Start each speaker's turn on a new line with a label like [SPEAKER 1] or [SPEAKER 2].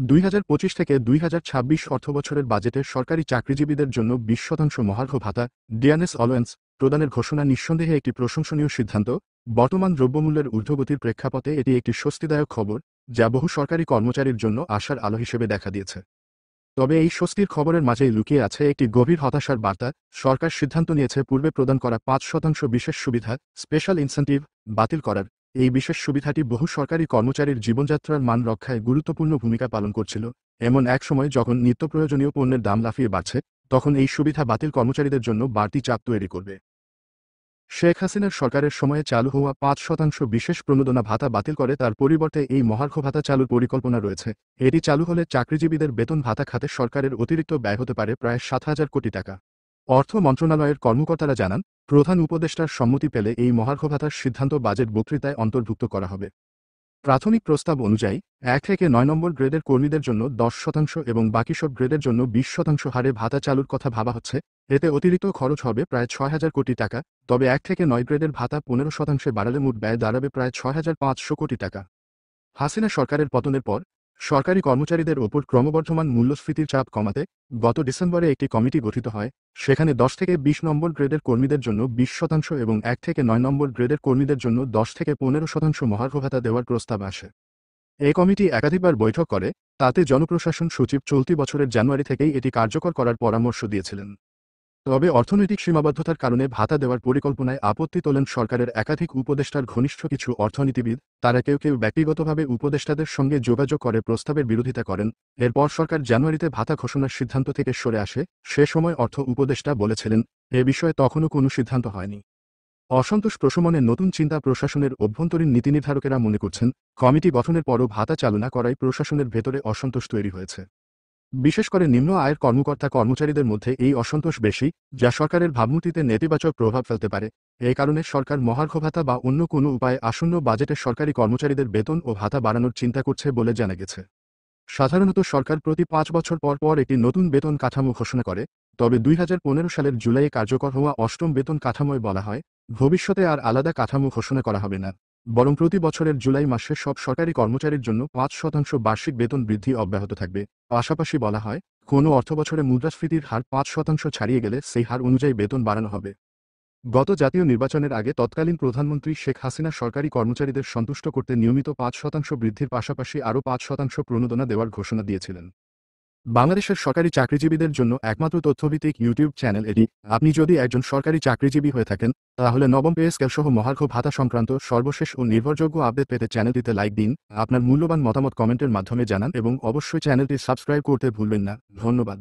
[SPEAKER 1] 2025 থেকে 2026 অর্থবছরের বাজেটে সরকারি চাকরিজীবীদের জন্য 20% মহার্ঘ ভাতা ডিএনএস অ্যালাওয়েন্স প্রদানের ঘোষণা নিঃসন্দেহে একটি প্রশংসনীয় সিদ্ধান্ত। বর্তমান দ্রব্যমূল্যের ঊর্ধ্বগতির প্রেক্ষাপটে এটি একটি স্বস্তিদায়ক খবর, যা বহু সরকারি কর্মচারীর জন্য আশার আলো হিসেবে দেখা দিয়েছে। তবে এই স্বস্তির খবরের মাঝেই লুকিয়ে আছে একটি গভীর হতাশার বার্তা। সরকার সিদ্ধান্ত নিয়েছে পূর্বে প্রদান করা 5% বিশেষ সুবিধা স্পেশাল ইনসেন্টিভ বাতিল করার। এই বিশেষ সুবিধাটি বহু সরকারি কর্মচারীর জীবনযাত্রার মান রক্ষায় গুরুত্বপূর্ণ ভূমিকা পালন করছিল। এমন এক সময় যখন নিত্যপ্রয়োজনীয় পণ্যের দাম লাফিয়ে বাড়ছে, তখন এই সুবিধা বাতিল কর্মচারীদের জন্য বাড়তি চাপ তৈরি করবে। শেখ হাসিনার সরকারের সময়ে চালু হওয়া 5% বিশেষ প্রণোদনা ভাতা বাতিল করে তার পরিবর্তে এই মহার্ঘ ভাতা চালুর পরিকল্পনা রয়েছে। এটি চালু হলে চাকরিজীবীদের বেতন ভাতা খাতে সরকারের অতিরিক্ত ব্যয় হতে পারে প্রায় 7,000 কোটি টাকা। অর্থ মন্ত্রণালয়ের কর্মকর্তারা জানান, প্রধান উপদেষ্টার সম্মতি পেলে এই মহার্ঘ ভাতার সিদ্ধান্ত বাজেট বক্তৃতায় অন্তর্ভুক্ত করা হবে। প্রাথমিক প্রস্তাব অনুযায়ী 1 থেকে 9 নম্বর গ্রেডের কর্মীদের জন্য 10% এবং বাকি সব গ্রেডের জন্য 20% হারে ভাতা চালুর কথা ভাবা হচ্ছে। এতে অতিরিক্ত খরচ হবে প্রায় 6,000 কোটি টাকা। তবে 1 থেকে 9 গ্রেডের ভাতা 15% বাড়ালে মোট ব্যয় দাঁড়াবে প্রায় 6,500 কোটি টাকা। হাসিনা সরকারের পতনের পর সরকারি কর্মচারীদের ওপর ক্রমবর্ধমান মূল্যস্ফীতির চাপ কমাতে গত ডিসেম্বরে একটি কমিটি গঠিত হয়। সেখানে 10 থেকে 20 নম্বর গ্রেডের কর্মীদের জন্য 20% এবং 1 থেকে 9 নম্বর গ্রেডের কর্মীদের জন্য 10 থেকে 15% মহার্ঘ ভাতা দেওয়ার প্রস্তাব আসে। এই কমিটি একাধিকবার বৈঠক করে, তাতে জনপ্রশাসন সচিব চলতি বছরের জানুয়ারি থেকেই এটি কার্যকর করার পরামর্শ দিয়েছিলেন। তবে অর্থনৈতিক সীমাবদ্ধতার কারণে ভাতা দেওয়ার পরিকল্পনায় আপত্তি তোলেন সরকারের একাধিক উপদেষ্টার ঘনিষ্ঠ কিছু অর্থনীতিবিদ। তারা কেউ কেউ ব্যক্তিগতভাবে উপদেষ্টাদের সঙ্গে যোগাযোগ করে প্রস্তাবের বিরোধিতা করেন। এরপর সরকার জানুয়ারিতে ভাতা ঘোষণার সিদ্ধান্ত থেকে সরে আসে। সে সময় অর্থ উপদেষ্টা বলেছিলেন, এ বিষয়ে তখনও কোনো সিদ্ধান্ত হয়নি। অসন্তোষ প্রশমনে নতুন চিন্তা প্রশাসনের অভ্যন্তরীণ নীতিনির্ধারকেরা মনে করছেন, কমিটি গঠনের পরও ভাতা চালু না করায় প্রশাসনের ভেতরে অসন্তোষ তৈরি হয়েছে। বিশেষ করে নিম্ন আয়ের কর্মকর্তা কর্মচারীদের মধ্যে এই অসন্তোষ বেশি, যা সরকারের ভাবমূর্তিতে নেতিবাচক প্রভাব ফেলতে পারে। এই কারণে সরকার মহার্ঘ ভাতা বা অন্য কোনো উপায়ে আসন্ন বাজেটে সরকারি কর্মচারীদের বেতন ও ভাতা বাড়ানোর চিন্তা করছে বলে জানা গেছে। সাধারণত সরকার প্রতি 5 বছর পর পর একটি নতুন বেতন কাঠামো ঘোষণা করে। তবে 2015 সালের জুলাইয়ে কার্যকর হওয়া 8ম বেতন কাঠামোয় বলা হয়, ভবিষ্যতে আর আলাদা কাঠামো ঘোষণা করা হবে না, বরং প্রতি বছরের জুলাই মাসে সব সরকারি কর্মচারীর জন্য 5% বার্ষিক বেতন বৃদ্ধি অব্যাহত থাকবে। পাশাপাশি বলা হয়, কোনো অর্থবছরে মুদ্রাস্ফীতির হার 5% ছাড়িয়ে গেলে সেই হার অনুযায়ী বেতন বাড়ানো হবে। গত জাতীয় নির্বাচনের আগে তৎকালীন প্রধানমন্ত্রী শেখ হাসিনা সরকারি কর্মচারীদের সন্তুষ্ট করতে নিয়মিত 5% বৃদ্ধির পাশাপাশি আরও 5% প্রণোদনা দেওয়ার ঘোষণা দিয়েছিলেন। বাংলাদেশের সরকারি চাকরিজীবীদের জন্য একমাত্র তথ্যভিত্তিক ইউটিউব চ্যানেল এটি। আপনি যদি একজন সরকারি চাকরিজীবী হয়ে থাকেন, তাহলে নবম পে স্কেল সহ মহার্ঘ ভাতা সংক্রান্ত সর্বশেষ ও নির্ভরযোগ্য আপডেট পেতে চ্যানেলটিতে লাইক দিন, আপনার মূল্যবান মতামত কমেন্টের মাধ্যমে জানান এবং অবশ্যই চ্যানেলটি সাবস্ক্রাইব করতে ভুলবেন না। ধন্যবাদ।